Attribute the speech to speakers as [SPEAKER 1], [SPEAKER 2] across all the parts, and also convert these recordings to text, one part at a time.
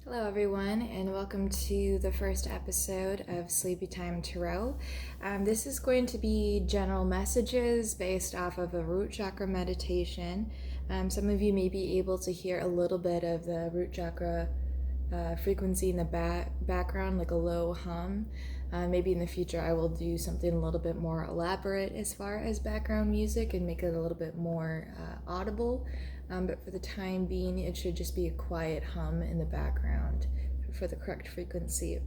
[SPEAKER 1] Hello everyone, and welcome to the first episode of Sleepy Time Tarot. This is going to be general messages based off of a root chakra meditation. Some of you may be able to hear a little bit of the root chakra frequency in the background, like a low hum. Maybe in the future I will do something a little bit more elaborate as far as background music and make it a little bit more audible. But for the time being, it should just be a quiet hum in the background for the correct frequency.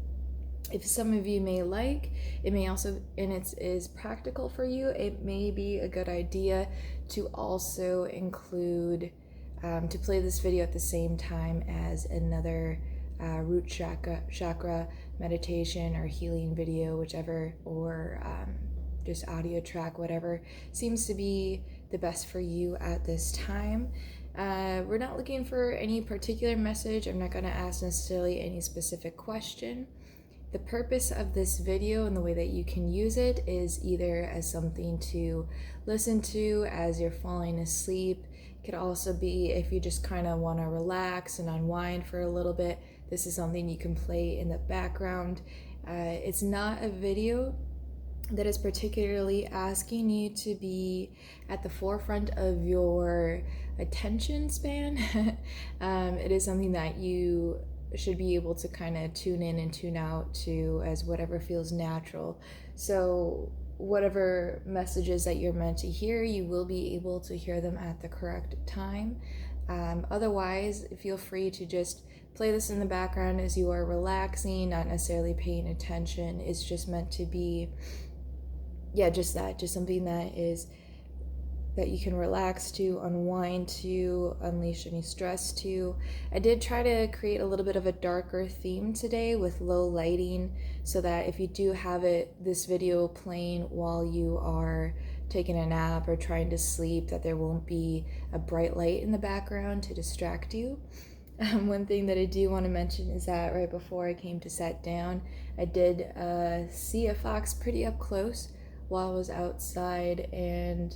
[SPEAKER 1] If some of you may like, it may also, and it is practical for you, it may be a good idea to also include, to play this video at the same time as another root chakra meditation or healing video, whichever, or just audio track, whatever seems to be the best for you at this time. We're not looking for any particular message. I'm not going to ask necessarily any specific question. The purpose of this video and the way that you can use it is either as something to listen to as you're falling asleep. It could also be if you just kind of want to relax and unwind for a little bit. This is something you can play in the background. It's not a video that is particularly asking you to be at the forefront of your attention span. It is something that you should be able to kind of tune in and tune out to as whatever feels natural. So whatever messages that you're meant to hear, you will be able to hear them at the correct time. Otherwise, feel free to just play this in the background as you are relaxing, not necessarily paying attention. It's just meant to be just something that you can relax to, unwind to, unleash any stress to. I did try to create a little bit of a darker theme today with low lighting, so that if you do have this video playing while you are taking a nap or trying to sleep, that there won't be a bright light in the background to distract you. One thing that I do want to mention is that right before I came to sit down, I did see a fox pretty up close while I was outside, and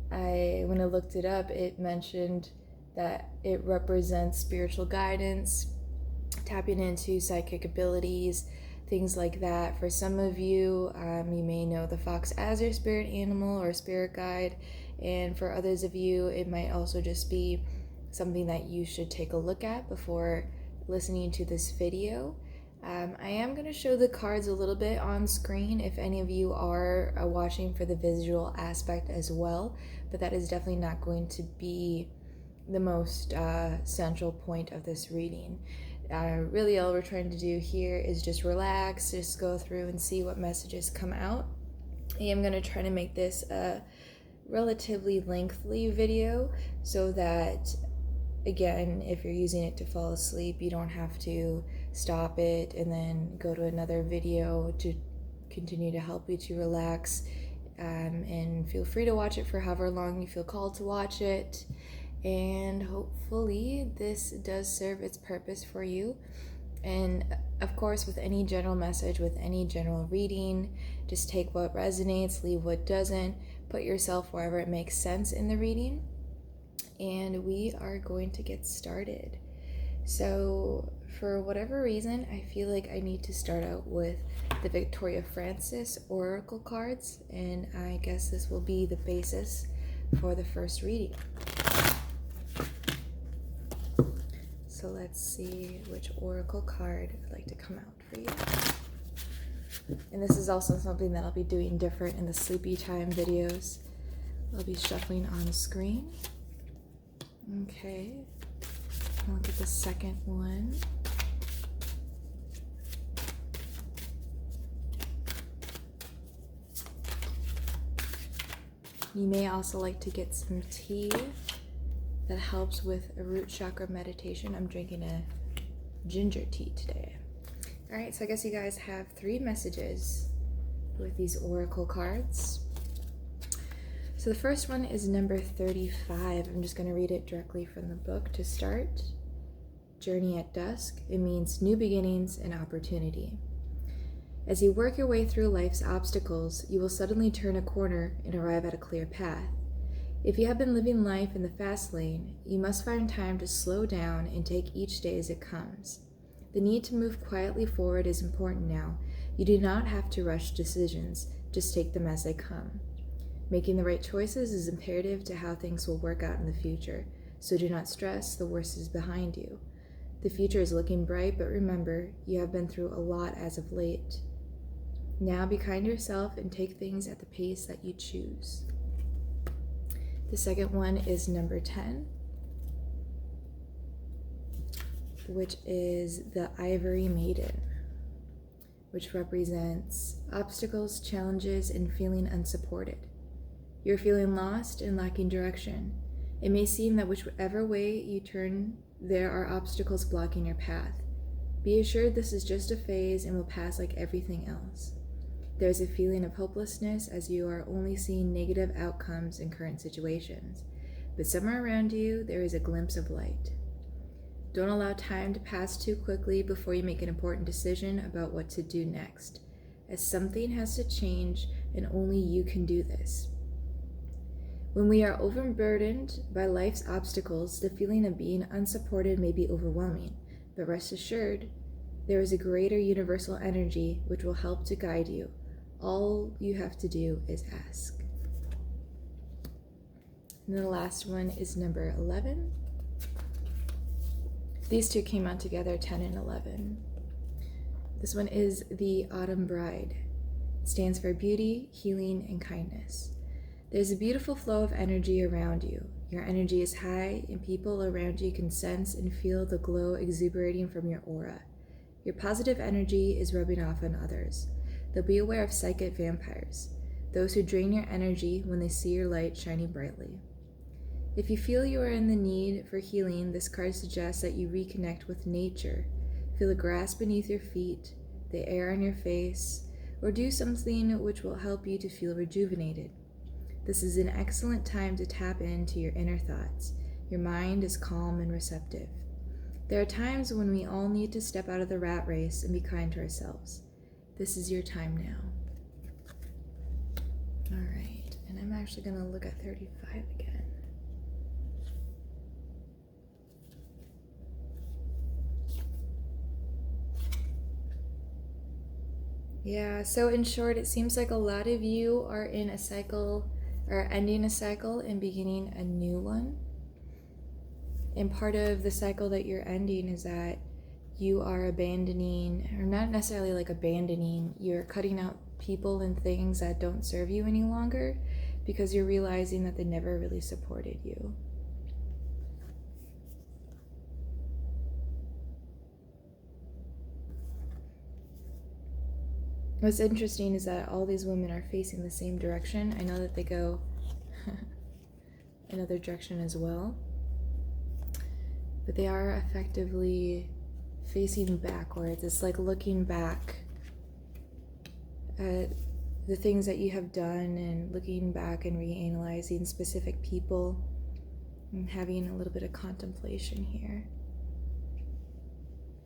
[SPEAKER 1] when I looked it up, it mentioned that it represents spiritual guidance, tapping into psychic abilities, things like that. For some of you, you may know the fox as your spirit animal or spirit guide, and for others of you, it might also just be something that you should take a look at before listening to this video. I am going to show the cards a little bit on screen if any of you are watching for the visual aspect as well, but that is definitely not going to be the most central point of this reading. Really all we're trying to do here is just relax, just go through and see what messages come out. I am going to try to make this a relatively lengthy video so that, again, if you're using it to fall asleep, you don't have to stop it and then go to another video to continue to help you to relax. And feel free to watch it for however long you feel called to watch it. And hopefully this does serve its purpose for you. And of course, with any general message, with any general reading, just take what resonates, leave what doesn't, put yourself wherever it makes sense in the reading. And we are going to get started. So for whatever reason, I feel like I need to start out with the Victoria Francis Oracle cards, and I guess this will be the basis for the first reading. So let's see which Oracle card would like to come out for you. And this is also something that I'll be doing different in the sleepy time videos. I'll be shuffling on screen. Okay, I'll look at the second one. You may also like to get some tea that helps with a root chakra meditation. I'm drinking a ginger tea today. All right, so I guess you guys have 3 messages with these oracle cards. So the first one is number 35. I'm just going to read it directly from the book to start. Journey at dusk. It means new beginnings and opportunity. As you work your way through life's obstacles, you will suddenly turn a corner and arrive at a clear path. If you have been living life in the fast lane, you must find time to slow down and take each day as it comes. The need to move quietly forward is important now. You do not have to rush decisions, just take them as they come. Making the right choices is imperative to how things will work out in the future, so do not stress, the worst is behind you. The future is looking bright, but remember, you have been through a lot as of late. Now be kind to yourself and take things at the pace that you choose. The second one is number 10, which is the Ivory Maiden, which represents obstacles, challenges, and feeling unsupported. You're feeling lost and lacking direction. It may seem that whichever way you turn, there are obstacles blocking your path. Be assured this is just a phase and will pass like everything else. There is a feeling of hopelessness as you are only seeing negative outcomes in current situations, but somewhere around you there is a glimpse of light. Don't allow time to pass too quickly before you make an important decision about what to do next, as something has to change and only you can do this. When we are overburdened by life's obstacles, the feeling of being unsupported may be overwhelming, but rest assured, there is a greater universal energy which will help to guide you. All you have to do is ask. And then the last one is number 11. These two came out together, 10 and 11. This one is the Autumn Bride. It stands for beauty, healing, and kindness. There's a beautiful flow of energy around you. Your energy is high, and people around you can sense and feel the glow exuberating from your aura. Your positive energy is rubbing off on others. They'll be aware of psychic vampires, those who drain your energy when they see your light shining brightly. If you feel you are in the need for healing, this card suggests that you reconnect with nature. Feel the grass beneath your feet, the air on your face, or do something which will help you to feel rejuvenated. This is an excellent time to tap into your inner thoughts. Your mind is calm and receptive. There are times when we all need to step out of the rat race and be kind to ourselves. This is your time now. All right, and I'm actually going to look at 35 again. Yeah, so in short, it seems like a lot of you are in a cycle, or ending a cycle and beginning a new one. And part of the cycle that you're ending is that you are abandoning, or not necessarily like abandoning, you're cutting out people and things that don't serve you any longer because you're realizing that they never really supported you. What's interesting is that all these women are facing the same direction. I know that they go another direction as well, but they are effectively facing backwards. It's like looking back at the things that you have done and looking back and reanalyzing specific people and having a little bit of contemplation here.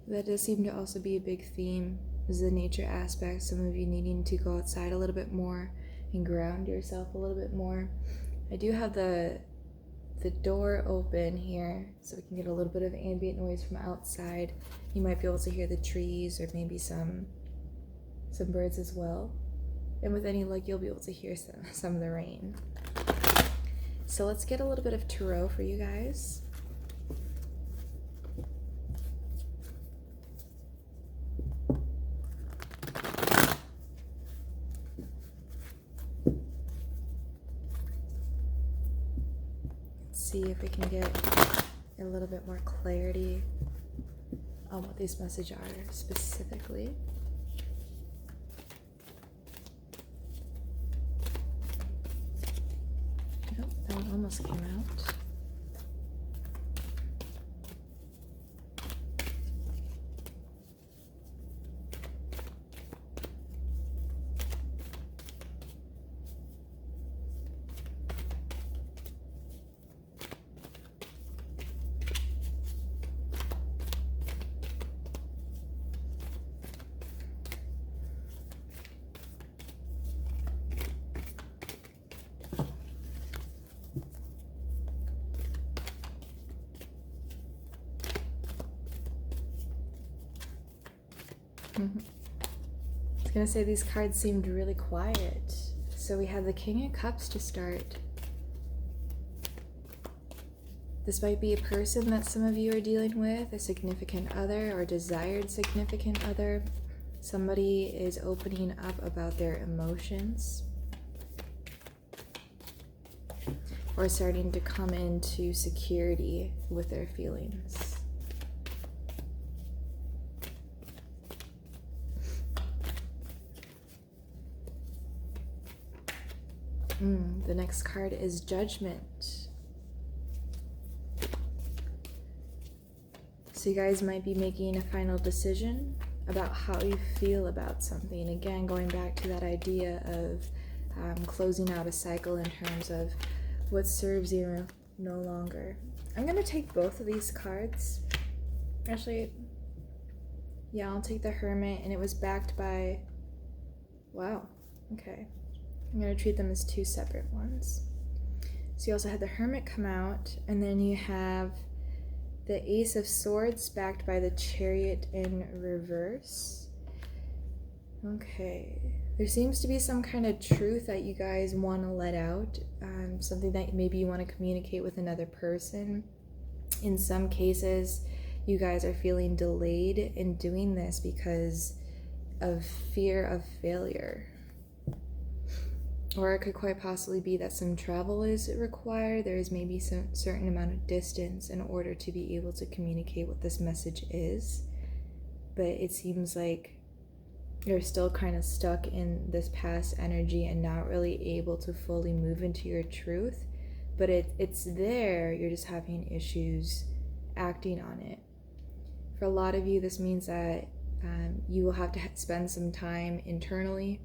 [SPEAKER 1] That does seem to also be a big theme, is the nature aspect. Some of you needing to go outside a little bit more and ground yourself a little bit more. I do have the door open here so we can get a little bit of ambient noise from outside. You might be able to hear the trees or maybe some birds as well. And with any luck, you'll be able to hear some of the rain. So let's get a little bit of tarot for you guys. See if we can get a little bit more clarity on what these messages are specifically. Nope, that one almost came out. I was gonna say these cards seemed really quiet. So we have the King of Cups to start. This might be a person that some of you are dealing with, a significant other or desired significant other. Somebody is opening up about their emotions or starting to come into security with their feelings. The next card is Judgment. So you guys might be making a final decision about how you feel about something. Again, going back to that idea of closing out a cycle in terms of what serves you no longer. I'm going to take both of these cards. Actually, yeah, I'll take the Hermit, and it was backed by... Wow, okay. I'm going to treat them as two separate ones. So you also had the Hermit come out, and then you have the Ace of Swords backed by the Chariot in reverse. Okay. There seems to be some kind of truth that you guys want to let out, something that maybe you want to communicate with another person. In some cases, you guys are feeling delayed in doing this because of fear of failure. Or it could quite possibly be that some travel is required. There is maybe some certain amount of distance in order to be able to communicate what this message is. But it seems like you're still kind of stuck in this past energy and not really able to fully move into your truth. But it's there, you're just having issues acting on it. For a lot of you, this means that you will have to spend some time internally,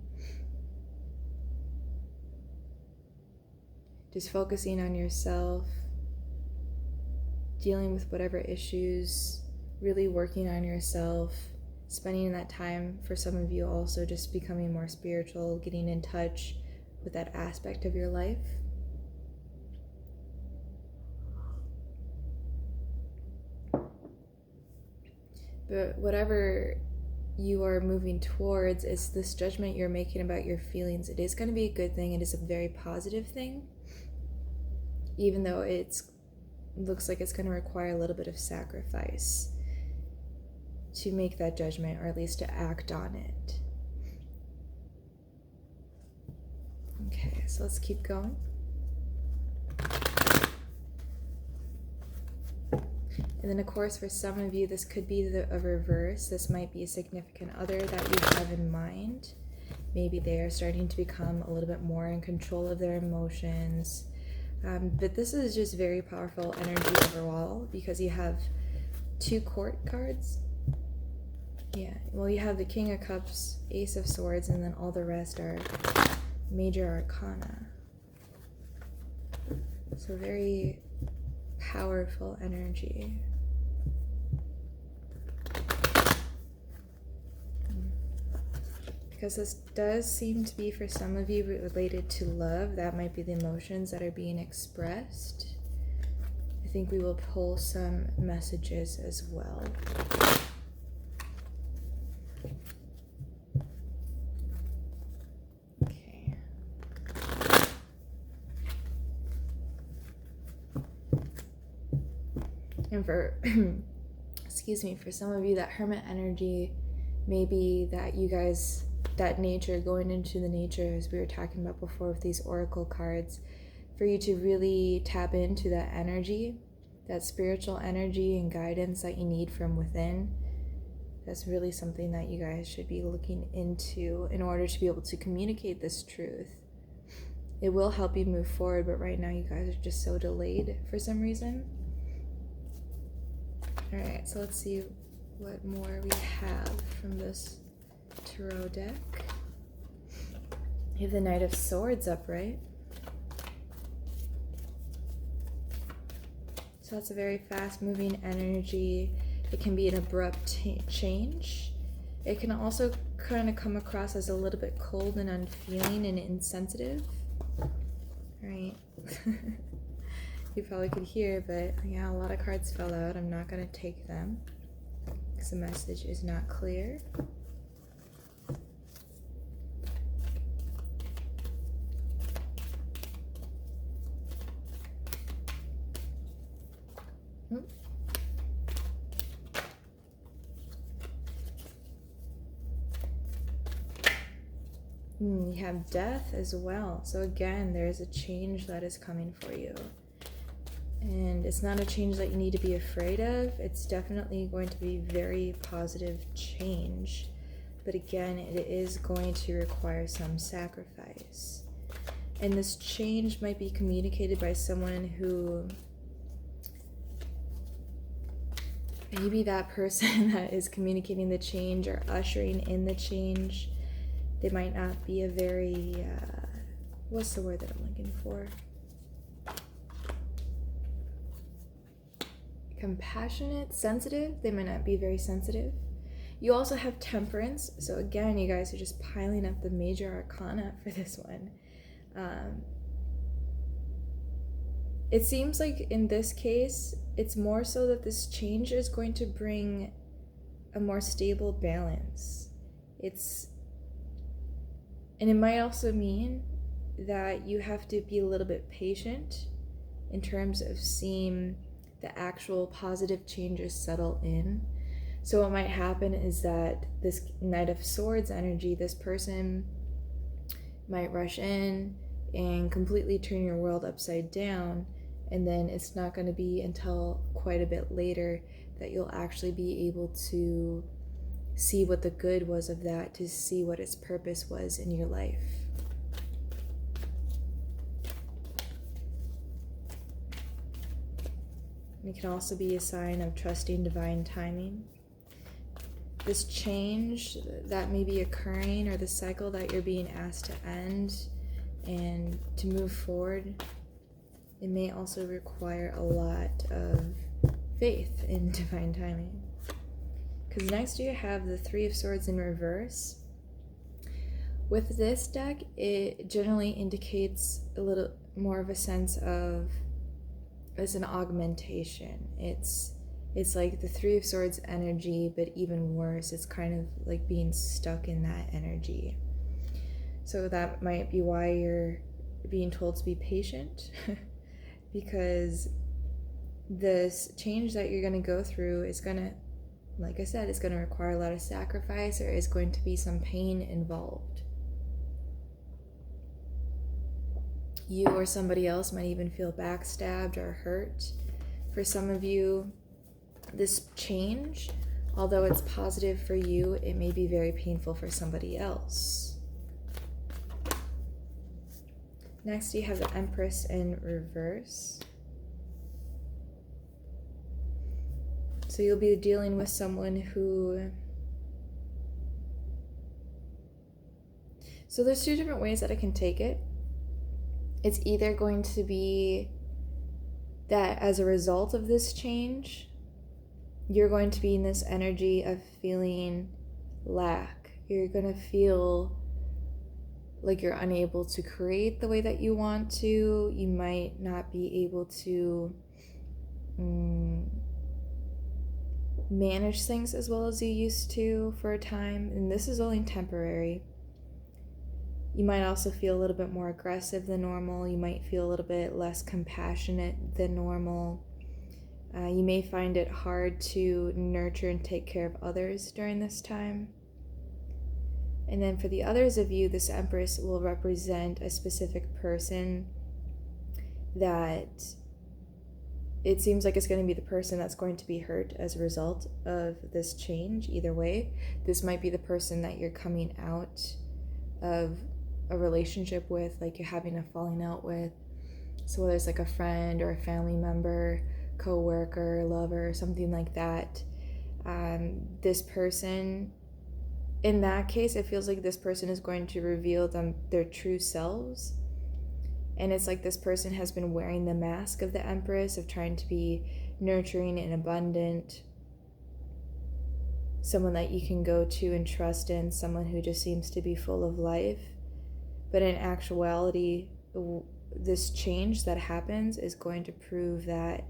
[SPEAKER 1] just focusing on yourself, dealing with whatever issues, really working on yourself, spending that time, for some of you also just becoming more spiritual, getting in touch with that aspect of your life. But whatever you are moving towards is this judgment you're making about your feelings. It is going to be a good thing. It is a very positive thing, even though it looks like it's going to require a little bit of sacrifice to make that judgment, or at least to act on it. Okay, so let's keep going. And then, of course, for some of you, this could be a reverse. This might be a significant other that you have in mind. Maybe they are starting to become a little bit more in control of their emotions. But this is just very powerful energy overall, because you have two court cards. Yeah, well, you have the King of Cups, Ace of Swords, and then all the rest are major arcana. So very powerful energy. Because this does seem to be, for some of you, related to love. That might be the emotions that are being expressed. I think we will pull some messages as well. Okay. And for, excuse me, for some of you, that Hermit energy may be that you guys, that nature, going into the nature, as we were talking about before with these oracle cards, for you to really tap into that energy, that spiritual energy and guidance that you need from within. That's really something that you guys should be looking into in order to be able to communicate this truth. It will help you move forward, but right now you guys are just so delayed for some reason. Alright, so let's see what more we have from this tarot deck. You have the Knight of Swords upright. So that's a very fast-moving energy. It can be an abrupt change. It can also kind of come across as a little bit cold and unfeeling and insensitive. Right. You probably could hear, but yeah, a lot of cards fell out. I'm not going to take them because the message is not clear. You have death as well. So again, there's a change that is coming for you. And it's not a change that you need to be afraid of. It's definitely going to be very positive change. But again, it is going to require some sacrifice. And this change might be communicated by someone who, maybe that person that is communicating the change or ushering in the change, they might not be a very, what's the word that I'm looking for? Compassionate, sensitive. They might not be very sensitive. You also have temperance. So again, you guys are just piling up the major arcana for this one. It seems like in this case, it's more so that this change is going to bring a more stable balance. And it might also mean that you have to be a little bit patient in terms of seeing the actual positive changes settle in. So what might happen is that this Knight of Swords energy, this person might rush in and completely turn your world upside down, and then it's not going to be until quite a bit later that you'll actually be able to see what the good was of that, to see what its purpose was in your life. And it can also be a sign of trusting divine timing. This change that may be occurring, or the cycle that you're being asked to end and to move forward, it may also require a lot of faith in divine timing. Because next you have the Three of Swords in reverse. With this deck, it generally indicates a little more of a sense of, as an augmentation. It's like the Three of Swords energy, but even worse. It's kind of like being stuck in that energy. So that might be why you're being told to be patient, because this change that you're going to go through is going to, like I said, it's going to require a lot of sacrifice. There is going to be some pain involved. You or somebody else might even feel backstabbed or hurt. For some of you, this change, although it's positive for you, it may be very painful for somebody else. Next, you have the Empress in reverse. So you'll be dealing with someone who... So there's two different ways that I can take it. It's either going to be that as a result of this change, you're going to be in this energy of feeling lack. You're going to feel like you're unable to create the way that you want to. You might not be able to manage things as well as you used to for a time, and this is only temporary. You might also feel a little bit more aggressive than normal. You might feel a little bit less compassionate than normal. You may find it hard to nurture and take care of others during this time. And then for the others of you, this Empress will represent a specific person that it seems like it's going to be the person that's going to be hurt as a result of this change. Either way, this might be the person that you're coming out of a relationship with, like you're having a falling out with. So whether it's like a friend or a family member, co-worker, lover, something like that, this person, in that case, it feels like this person is going to reveal their true selves. And it's like this person has been wearing the mask of the Empress, of trying to be nurturing and abundant, someone that you can go to and trust in, someone who just seems to be full of life. But in actuality, this change that happens is going to prove that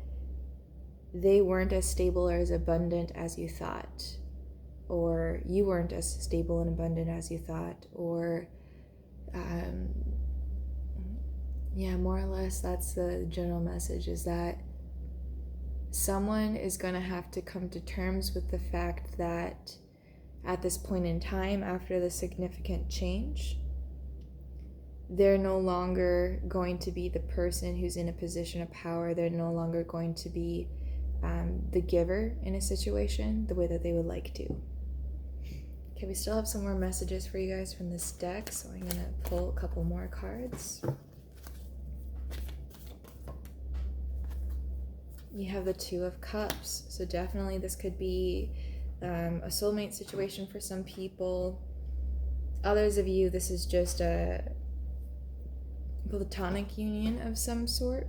[SPEAKER 1] they weren't as stable or as abundant as you thought, or you weren't as stable and abundant as you thought, or more or less that's the general message, is that someone is going to have to come to terms with the fact that at this point in time, after the significant change, they're no longer going to be the person who's in a position of power. They're no longer going to be the giver in a situation the way that they would like to. Okay, we still have some more messages for you guys from this deck, so I'm going to pull a couple more cards. You have the Two of Cups, so definitely this could be a soulmate situation for some people. Others of you, this is just a platonic union of some sort.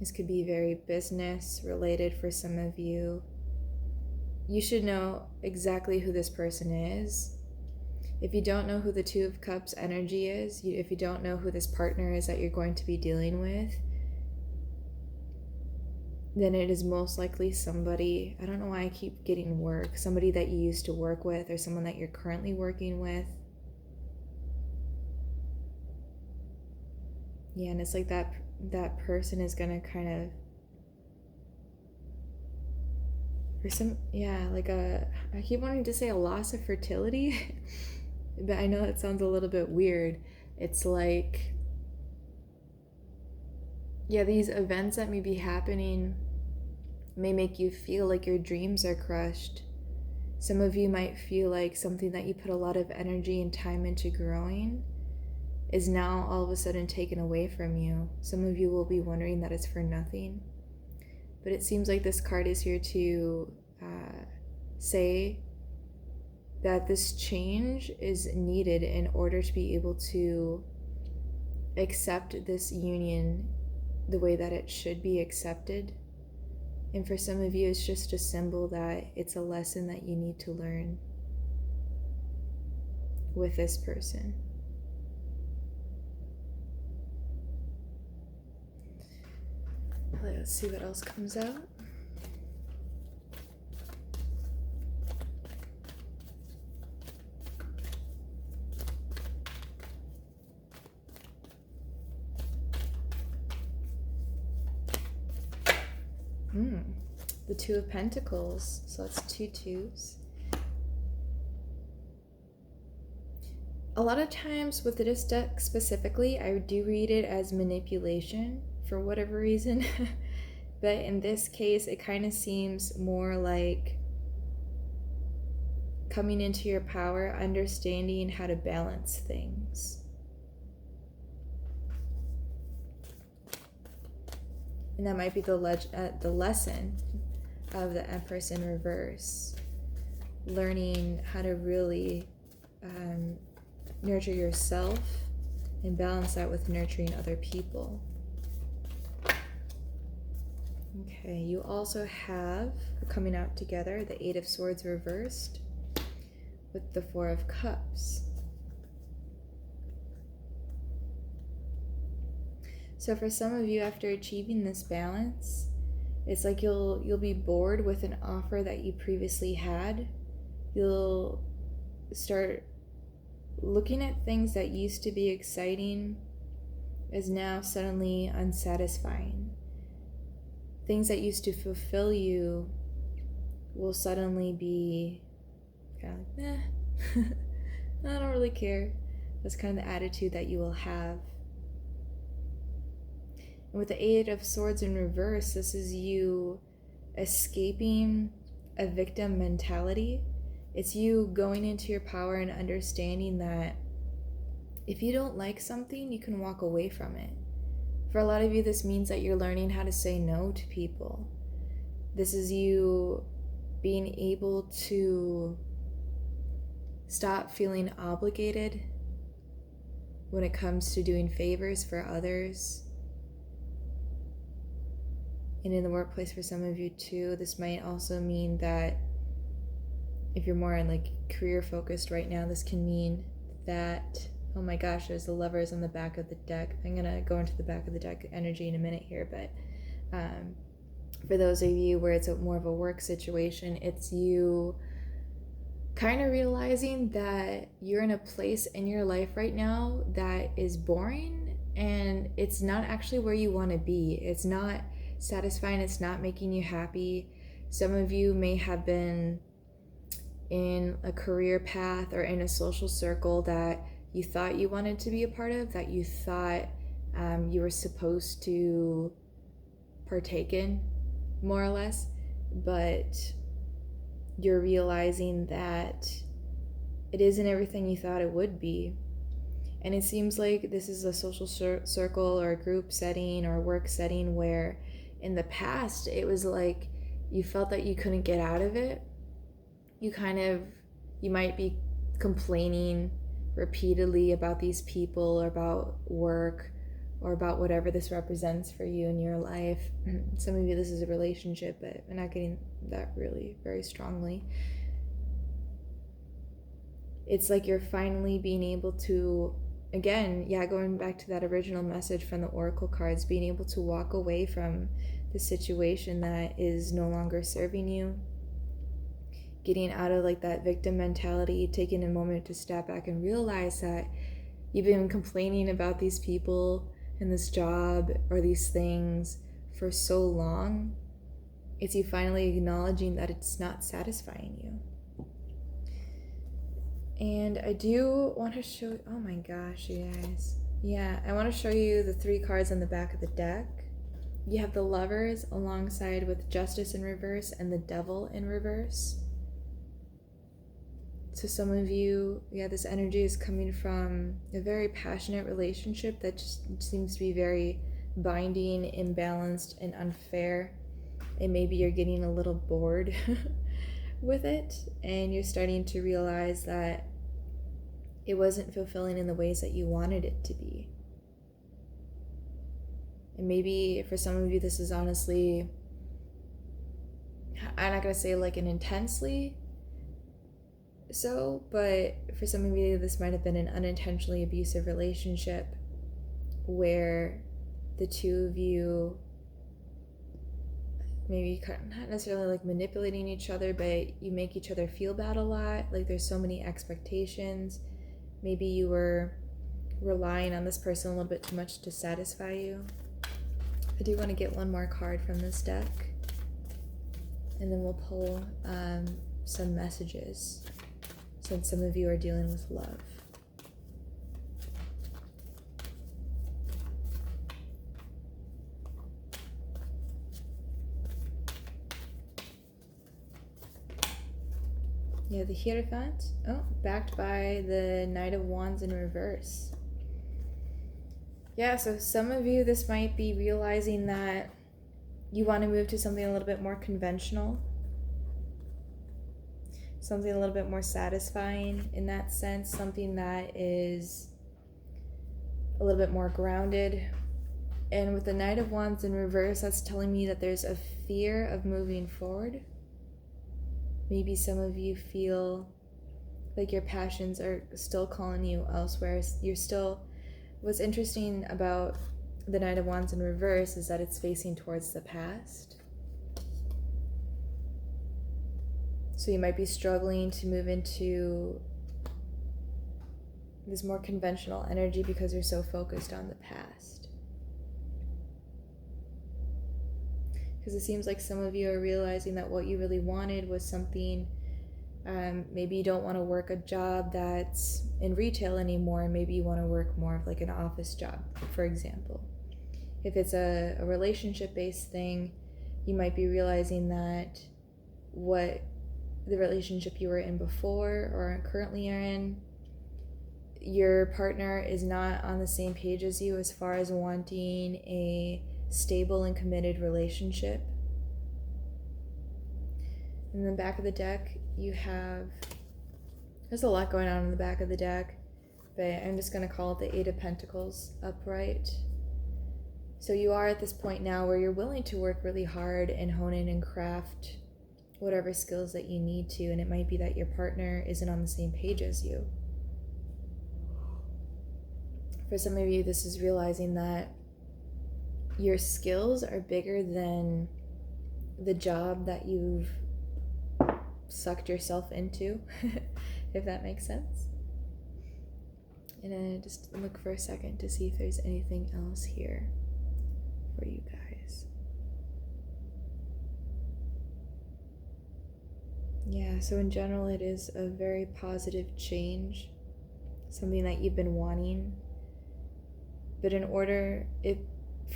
[SPEAKER 1] This could be very business related for some of you. You should know exactly who this person is. If you don't know who the Two of Cups energy is, if you don't know who this partner is that you're going to be dealing with, then it is most likely somebody, I don't know why I keep getting work, somebody that you used to work with or someone that you're currently working with. Yeah, and it's like that person is gonna kind of, or some, yeah, like I keep wanting to say a loss of fertility, but I know it sounds a little bit weird. It's like, yeah, these events that may be happening may make you feel like your dreams are crushed. Some of you might feel like something that you put a lot of energy and time into growing is now all of a sudden taken away from you. Some of you will be wondering that it's for nothing. But it seems like this card is here to say that this change is needed in order to be able to accept this union the way that it should be accepted. And for some of you, it's just a symbol that it's a lesson that you need to learn with this person. Let's see what else comes out. The Two of Pentacles, so that's 2 twos. A lot of times with this deck specifically, I do read it as manipulation for whatever reason. But in this case, it kind of seems more like coming into your power, understanding how to balance things. And that might be the lesson of the Empress in reverse. Learning how to really nurture yourself and balance that with nurturing other people. Okay, you also have, coming out together, the Eight of Swords reversed with the Four of Cups. So for some of you, after achieving this balance, it's like you'll be bored with an offer that you previously had. You'll start looking at things that used to be exciting as now suddenly unsatisfying. Things that used to fulfill you will suddenly be kind of like, I don't really care. That's kind of the attitude that you will have. And with the Eight of Swords in reverse, this is you escaping a victim mentality. It's you going into your power and understanding that if you don't like something, you can walk away from it. For a lot of you, this means that you're learning how to say no to people. This is you being able to stop feeling obligated when it comes to doing favors for others. And in the workplace for some of you too, this might also mean that if you're more in like career focused right now, this can mean that, oh my gosh, there's the Lovers on the back of the deck. I'm gonna go into the back of the deck energy in a minute here, but for those of you where it's more of a work situation, it's you kind of realizing that you're in a place in your life right now that is boring and it's not actually where you want to be. It's not satisfying, it's not making you happy. Some of you may have been in a career path or in a social circle that you thought you wanted to be a part of, that you thought you were supposed to partake in, more or less, but you're realizing that it isn't everything you thought it would be. And it seems like this is a social circle or a group setting or a work setting where in the past it was like you felt that you couldn't get out of it. You might be complaining repeatedly about these people or about work or about whatever this represents for you in your life. Some of you, this is a relationship, but I'm not getting that really very strongly. It's like you're finally being able to, again, going back to that original message from the oracle cards, being able to walk away from the situation that is no longer serving you, getting out of like that victim mentality, taking a moment to step back and realize that you've been complaining about these people and this job or these things for so long. It's you finally acknowledging that it's not satisfying you. And I do want to show, oh my gosh, you guys. Yeah, I want to show you the 3 cards on the back of the deck. You have the Lovers alongside with Justice in reverse and the Devil in reverse. So some of you, this energy is coming from a very passionate relationship that just seems to be very binding, imbalanced, and unfair. And maybe you're getting a little bored with it, and you're starting to realize that it wasn't fulfilling in the ways that you wanted it to be. And maybe for some of you, this is honestly, I'm not going to say like an intensely so, but for some of you, this might have been an unintentionally abusive relationship where the two of you maybe not necessarily like manipulating each other, but you make each other feel bad a lot. Like there's so many expectations. Maybe you were relying on this person a little bit too much to satisfy you. I do want to get one more card from this deck, and then we'll pull some messages, since some of you are dealing with love. Yeah, the Hierophant. Oh, backed by the Knight of Wands in reverse. Yeah, so some of you, this might be realizing that you want to move to something a little bit more conventional, something a little bit more satisfying in that sense, something that is a little bit more grounded. And with the Knight of Wands in reverse, that's telling me that there's a fear of moving forward. Maybe some of you feel like your passions are still calling you elsewhere. You're still, what's interesting about the Knight of Wands in reverse is that it's facing towards the past. So you might be struggling to move into this more conventional energy because you're so focused on the past. Because it seems like some of you are realizing that what you really wanted was something, maybe you don't want to work a job that's in retail anymore, and maybe you want to work more of like an office job, for example. If it's a relationship-based thing, you might be realizing that what the relationship you were in before or currently are in, your partner is not on the same page as you as far as wanting a stable and committed relationship. In the back of the deck, you have, there's a lot going on in the back of the deck, but I'm just going to call it the 8 of Pentacles upright. So you are at this point now where you're willing to work really hard and hone in and craft whatever skills that you need to, and it might be that your partner isn't on the same page as you. For some of you, this is realizing that your skills are bigger than the job that you've sucked yourself into, if that makes sense. And I just look for a second to see if there's anything else here for you guys. Yeah, so in general, it is a very positive change, something that you've been wanting. But in order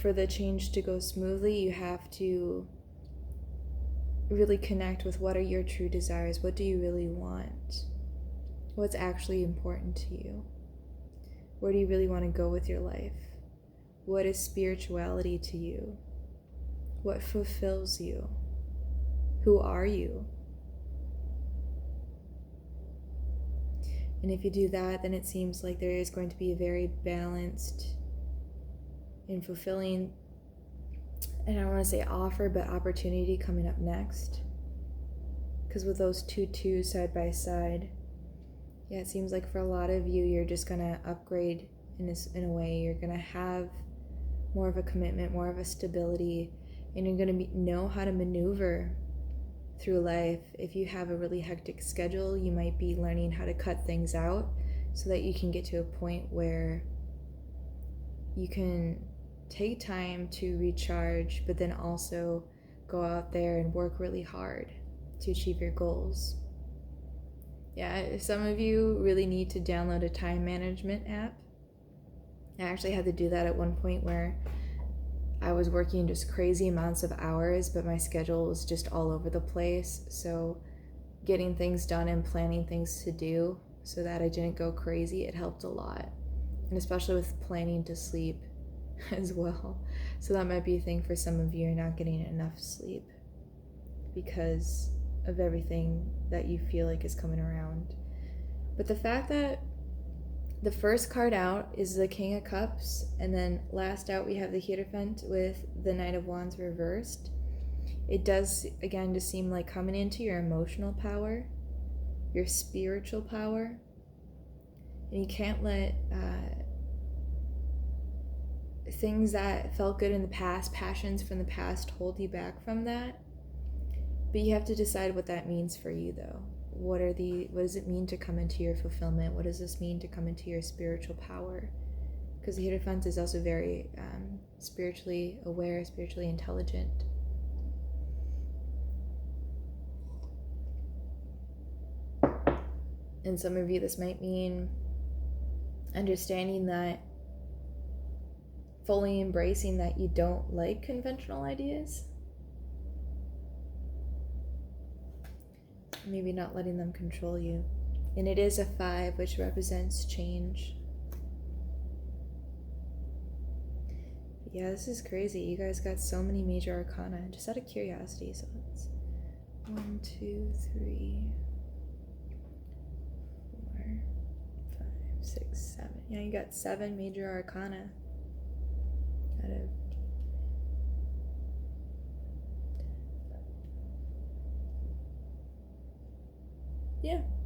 [SPEAKER 1] for the change to go smoothly, you have to really connect with what are your true desires. What do you really want? What's actually important to you? Where do you really want to go with your life? What is spirituality to you? What fulfills you? Who are you? And if you do that, then it seems like there is going to be a very balanced and fulfilling, and I don't want to say offer, but opportunity coming up next. Because with those two twos side by side, yeah, it seems like for a lot of you, you're just going to upgrade in a way. You're going to have more of a commitment, more of a stability, and you're going to know how to maneuver through life. If you have a really hectic schedule, you might be learning how to cut things out so that you can get to a point where you can take time to recharge, but then also go out there and work really hard to achieve your goals. Yeah, some of you really need to download a time management app. I actually had to do that at one point where I was working just crazy amounts of hours, but my schedule was just all over the place. So getting things done and planning things to do so that I didn't go crazy, it helped a lot. And especially with planning to sleep as well. So that might be a thing for some of you. You're not getting enough sleep because of everything that you feel like is coming around. But the fact that the first card out is the King of Cups, and then last out we have the Hierophant with the Knight of Wands reversed. It does, again, just seem like coming into your emotional power, your spiritual power, and you can't let things that felt good in the past, passions from the past, hold you back from that. But you have to decide what that means for you, though. What does it mean to come into your fulfillment? What does this mean to come into your spiritual power? Because the Hierophant is also very spiritually aware, spiritually intelligent. And some of you, this might mean understanding that, fully embracing that you don't like conventional ideas. Maybe not letting them control you. And it is a 5, which represents change. But yeah, this is crazy. You guys got so many major arcana, just out of curiosity. So let's 1, 2, 3, 4, 5, 6, 7. Yeah, you got 7 major arcana out of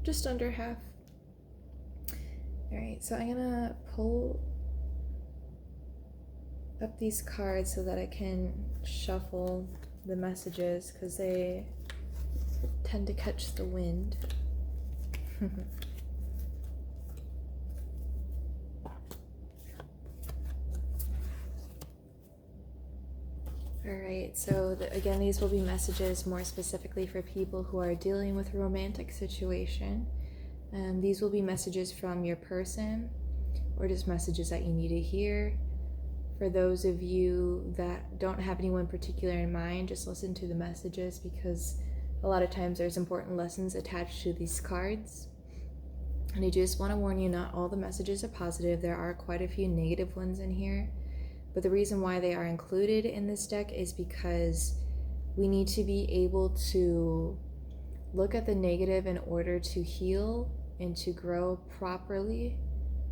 [SPEAKER 1] just under half. Alright, so I'm gonna pull up these cards so that I can shuffle the messages because they tend to catch the wind. Alright, so again, these will be messages more specifically for people who are dealing with a romantic situation. These will be messages from your person or just messages that you need to hear. For those of you that don't have anyone particular in mind, just listen to the messages because a lot of times there's important lessons attached to these cards. And I just want to warn you, not all the messages are positive. There are quite a few negative ones in here. But the reason why they are included in this deck is because we need to be able to look at the negative in order to heal and to grow properly,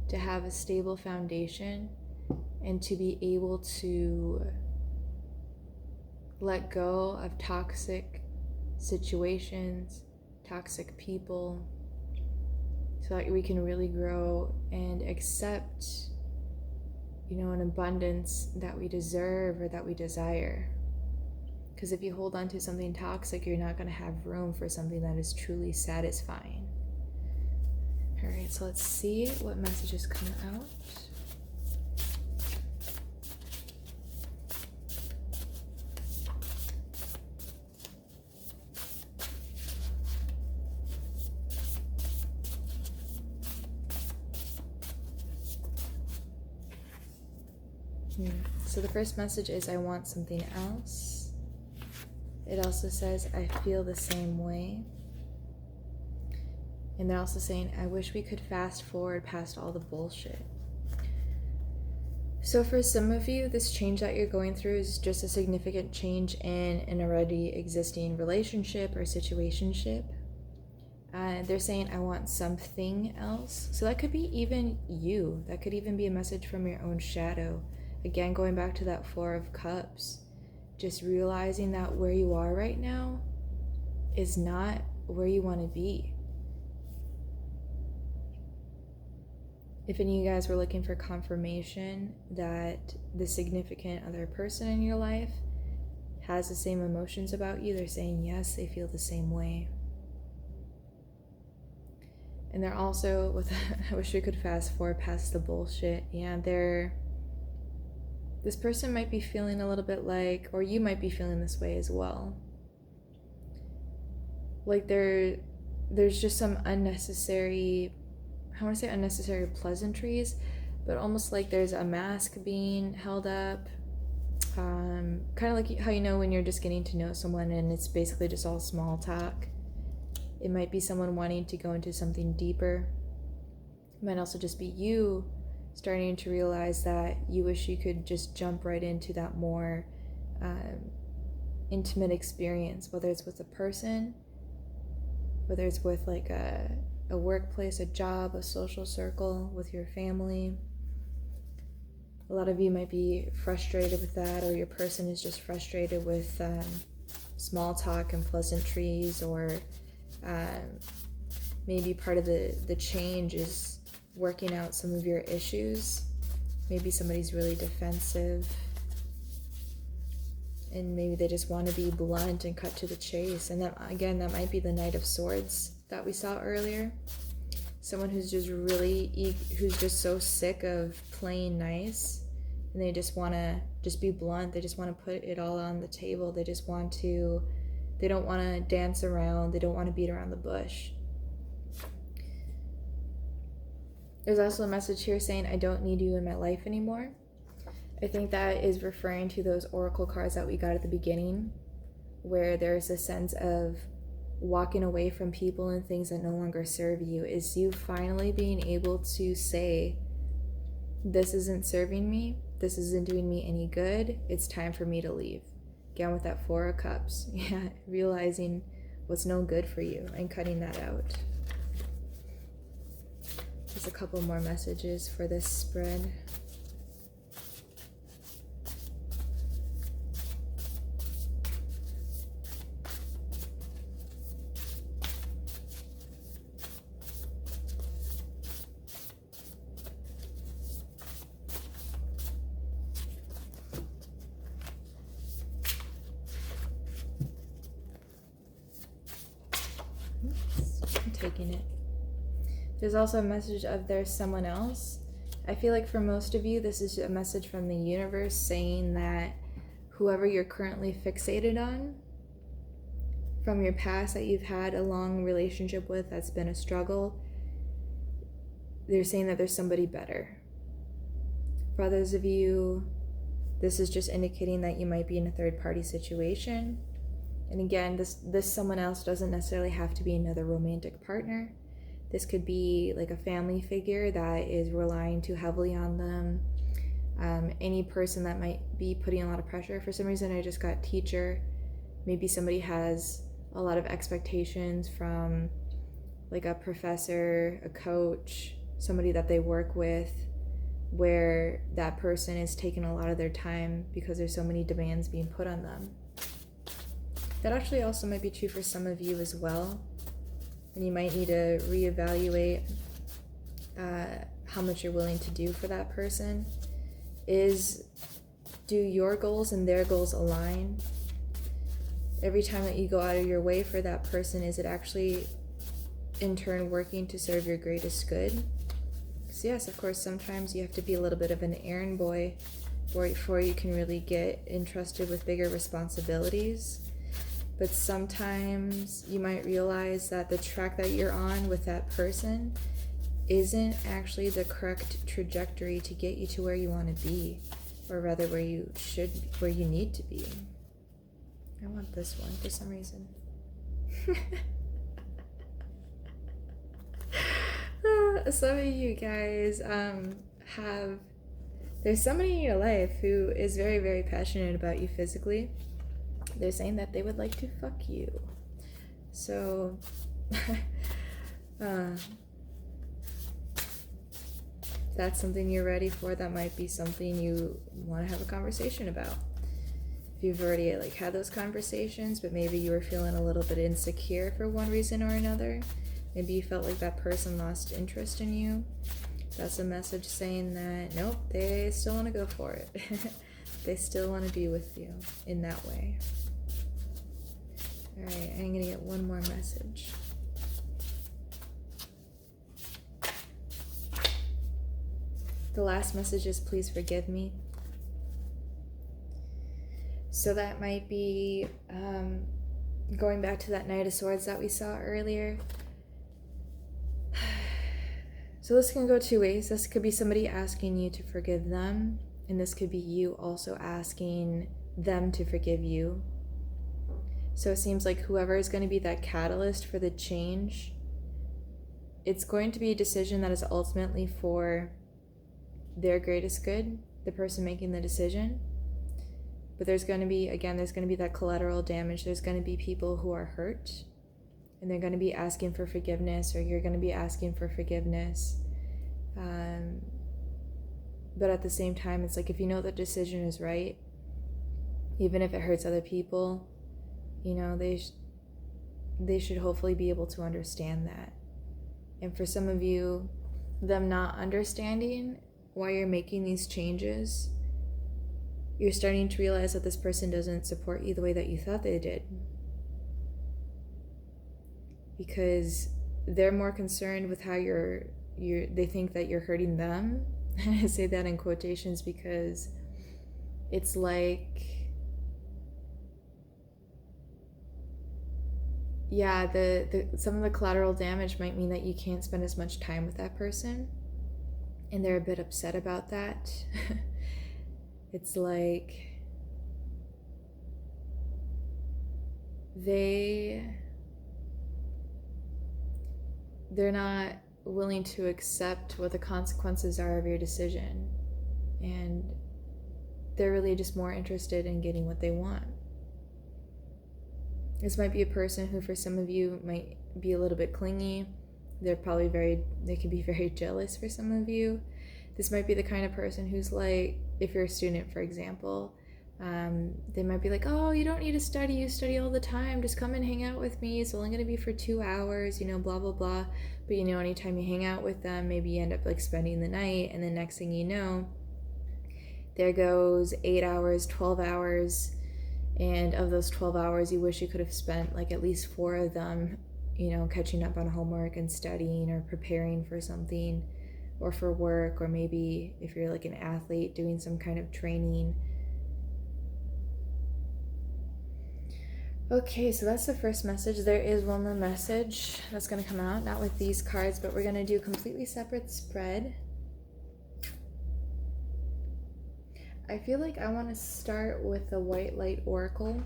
[SPEAKER 1] to have a stable foundation, and to be able to let go of toxic situations, toxic people, so that we can really grow and accept, an abundance that we deserve or that we desire. Because if you hold on to something toxic, you're not going to have room for something that is truly satisfying. All right, so let's see what messages come out. So the first message is, I want something else. It also says, I feel the same way. And they're also saying, I wish we could fast forward past all the bullshit. So for some of you, this change that you're going through is just a significant change in an already existing relationship or situationship. They're saying, I want something else. So that could be even you. That could even be a message from your own shadow. Again, going back to that Four of Cups. Just realizing that where you are right now is not where you want to be. If any of you guys were looking for confirmation that the significant other person in your life has the same emotions about you, they're saying yes, they feel the same way. And they're also with, I wish we could fast forward past the bullshit. Yeah, this person might be feeling a little bit like, or you might be feeling this way as well. Like there's just some unnecessary, I want to say unnecessary pleasantries, but almost like there's a mask being held up. Kind of like how you know when you're just getting to know someone and it's basically just all small talk. It might be someone wanting to go into something deeper. It might also just be you starting to realize that you wish you could just jump right into that more intimate experience, whether it's with a person, whether it's with like a workplace, a job, a social circle, with your family. A lot of you might be frustrated with that, or your person is just frustrated with small talk and pleasantries, or maybe part of the change is working out some of your issues. Maybe somebody's really defensive and maybe they just want to be blunt and cut to the chase. And that, again, that might be the Knight of Swords that we saw earlier. Someone who's just who's just so sick of playing nice, and they just want to just be blunt. They just want to put it all on the table. They don't want to dance around. They don't want to beat around the bush. There's also a message here saying, I don't need you in my life anymore. I think that is referring to those oracle cards that we got at the beginning, where there's a sense of walking away from people and things that no longer serve you. Is you finally being able to say, this isn't serving me, this isn't doing me any good, it's time for me to leave. Again, with that Four of Cups, yeah, realizing what's no good for you and cutting that out. There's a couple more messages for this spread. I'm taking it. There's also a message of there's someone else. I feel like for most of you, this is a message from the universe saying that whoever you're currently fixated on from your past that you've had a long relationship with that's been a struggle, they're saying that there's somebody better. For others of you, this is just indicating that you might be in a third-party situation. And again, this someone else doesn't necessarily have to be another romantic partner. This could be like a family figure that is relying too heavily on them. Any person that might be putting a lot of pressure. For some reason, I just got teacher. Maybe somebody has a lot of expectations from like a professor, a coach, somebody that they work with, where that person is taking a lot of their time because there's so many demands being put on them. That actually also might be true for some of you as well. And you might need to reevaluate how much you're willing to do for that person. Do your goals and their goals align? Every time that you go out of your way for that person, is it actually in turn working to serve your greatest good? Because yes, of course, sometimes you have to be a little bit of an errand boy before you can really get entrusted with bigger responsibilities. But sometimes you might realize that the track that you're on with that person isn't actually the correct trajectory to get you to where you want to be. or rather where you need to be. I want this one for some reason. Some of you guys there's somebody in your life who is very, very passionate about you physically. They're saying that they would like to fuck you. So if that's something you're ready for, that might be something you want to have a conversation about. If you've already had those conversations, but maybe you were feeling a little bit insecure for one reason or another, maybe you felt like that person lost interest in you, that's a message saying that nope, they still want to go for it. They still want to be with you in that way. All right, I'm gonna get one more message. The last message is please forgive me. So that might be going back to that Knight of Swords that we saw earlier. So this can go two ways. This could be somebody asking you to forgive them, and this could be you also asking them to forgive you. So it seems like whoever is going to be that catalyst for the change, it's going to be a decision that is ultimately for their greatest good, the person making the decision. But there's going to be that collateral damage. There's going to be people who are hurt, and they're going to be asking for forgiveness, or you're going to be asking for forgiveness. But at the same time, it's like if you know the decision is right, even if it hurts other people, they should hopefully be able to understand that. And for some of you, them not understanding why you're making these changes, you're starting to realize that this person doesn't support you the way that you thought they did. Because they're more concerned with how they think that you're hurting them. I say that in quotations because it's like, yeah, some of the collateral damage might mean that you can't spend as much time with that person, and they're a bit upset about that. It's like they're not willing to accept what the consequences are of your decision, and they're really just more interested in getting what they want. This might be a person who for some of you might be a little bit clingy. They can be very jealous for some of you. This might be the kind of person who's like, if you're a student, for example, they might be like, oh, you don't need to study, you study all the time, just come and hang out with me, it's only going to be for 2 hours, blah, blah, blah. But anytime you hang out with them, maybe you end up spending the night, and the next thing you know, there goes 8 hours, 12 hours, and of those 12 hours, you wish you could have spent at least 4 of them, catching up on homework and studying or preparing for something, or for work, or maybe if you're an athlete, doing some kind of training. Okay, so that's the first message. There is one more message that's going to come out, not with these cards, but we're going to do a completely separate spread. I feel like I want to start with the White Light Oracle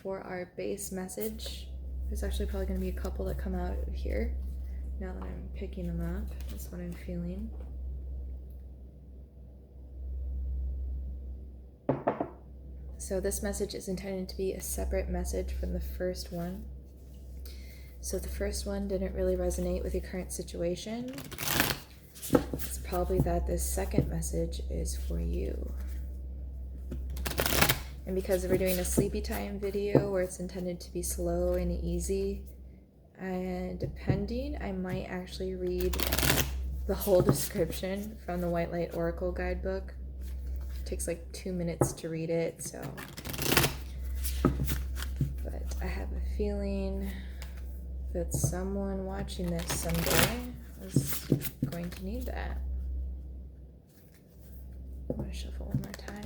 [SPEAKER 1] for our base message. There's actually probably going to be a couple that come out of here. Now that I'm picking them up, that's what I'm feeling. So this message is intended to be a separate message from the first one. So if the first one didn't really resonate with your current situation, it's probably that this second message is for you. And because we're doing a sleepy time video where it's intended to be slow and easy, and depending, I might actually read the whole description from the White Light Oracle guidebook. It takes 2 minutes to read it, so. But I have a feeling that someone watching this someday is going to need that. I'm going to shuffle one more time.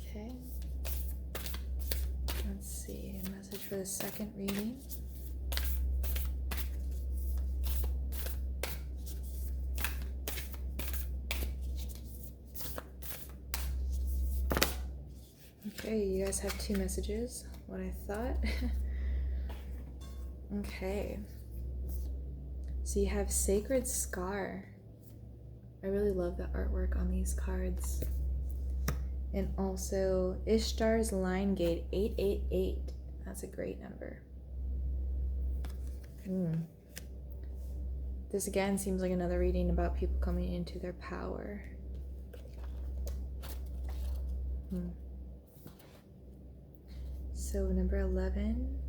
[SPEAKER 1] Okay. Let's see, a message for the second reading. you guys have 2 messages, what I thought. Okay. So you have Sacred Scar. I really love the artwork on these cards. And also Ishtar's Line Gate 888. That's a great number. This again seems like another reading about people coming into their power. So number 11.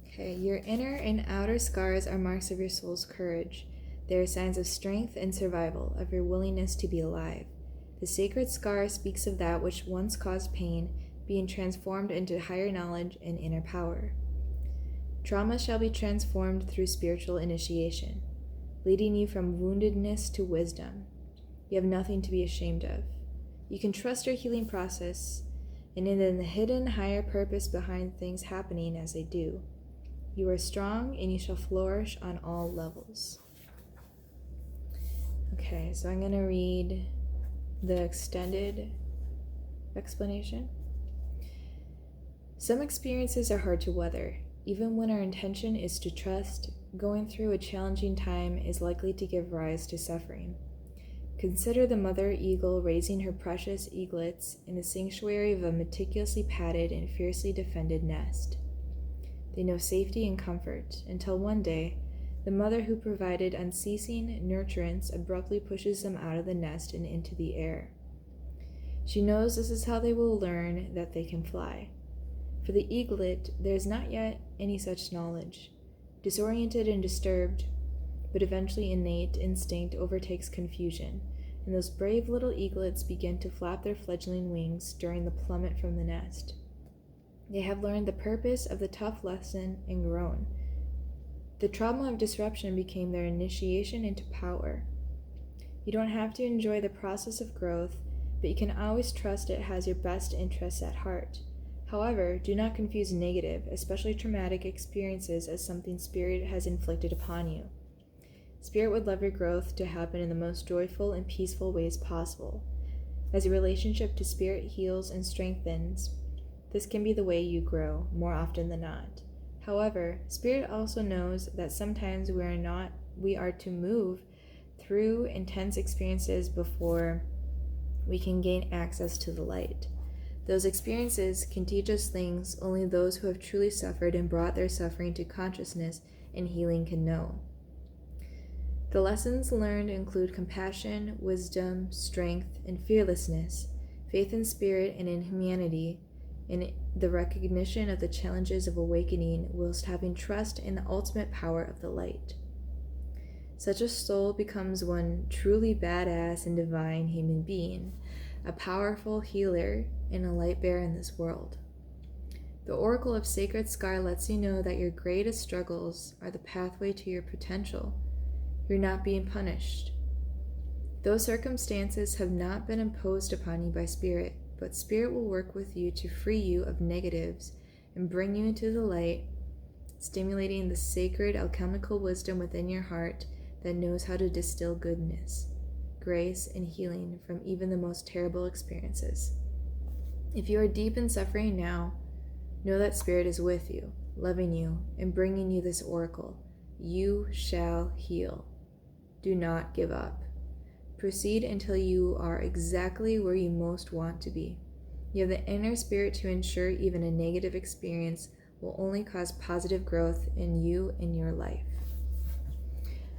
[SPEAKER 1] Okay, your inner and outer scars are marks of your soul's courage. They are signs of strength and survival, of your willingness to be alive. The sacred scar speaks of that which once caused pain, being transformed into higher knowledge and inner power. Trauma shall be transformed through spiritual initiation, leading you from woundedness to wisdom. You have nothing to be ashamed of. You can trust your healing process and in the hidden higher purpose behind things happening as they do. You are strong and you shall flourish on all levels. Okay, so I'm going to read the extended explanation. Some experiences are hard to weather. Even when our intention is to trust, going through a challenging time is likely to give rise to suffering. Consider the mother eagle raising her precious eaglets in the sanctuary of a meticulously padded and fiercely defended nest. They know safety and comfort until one day, the mother who provided unceasing nurturance abruptly pushes them out of the nest and into the air. She knows this is how they will learn that they can fly. For the eaglet, there is not yet any such knowledge. Disoriented and disturbed, but eventually innate instinct overtakes confusion, and those brave little eaglets begin to flap their fledgling wings during the plummet from the nest. They have learned the purpose of the tough lesson and grown. The trauma of disruption became their initiation into power. You don't have to enjoy the process of growth, but you can always trust it has your best interests at heart. However, do not confuse negative, especially traumatic experiences as something Spirit has inflicted upon you. Spirit would love your growth to happen in the most joyful and peaceful ways possible. As your relationship to Spirit heals and strengthens, this can be the way you grow, more often than not. However, Spirit also knows that sometimes we are to move through intense experiences before we can gain access to the light. Those experiences can teach us things only those who have truly suffered and brought their suffering to consciousness and healing can know. The lessons learned include compassion, wisdom, strength, and fearlessness, faith in Spirit and in humanity, and the recognition of the challenges of awakening whilst having trust in the ultimate power of the light. Such a soul becomes one truly badass and divine human being, a powerful healer and a light bearer in this world. The Oracle of Sacred Scar lets you know that your greatest struggles are the pathway to your potential. You're not being punished. Those circumstances have not been imposed upon you by Spirit, but Spirit will work with you to free you of negatives and bring you into the light, stimulating the sacred alchemical wisdom within your heart that knows how to distill goodness, grace, and healing from even the most terrible experiences. If you are deep in suffering now, know that Spirit is with you, loving you, and bringing you this oracle. You shall heal. Do not give up. Proceed until you are exactly where you most want to be. You have the inner spirit to ensure even a negative experience will only cause positive growth in you and your life.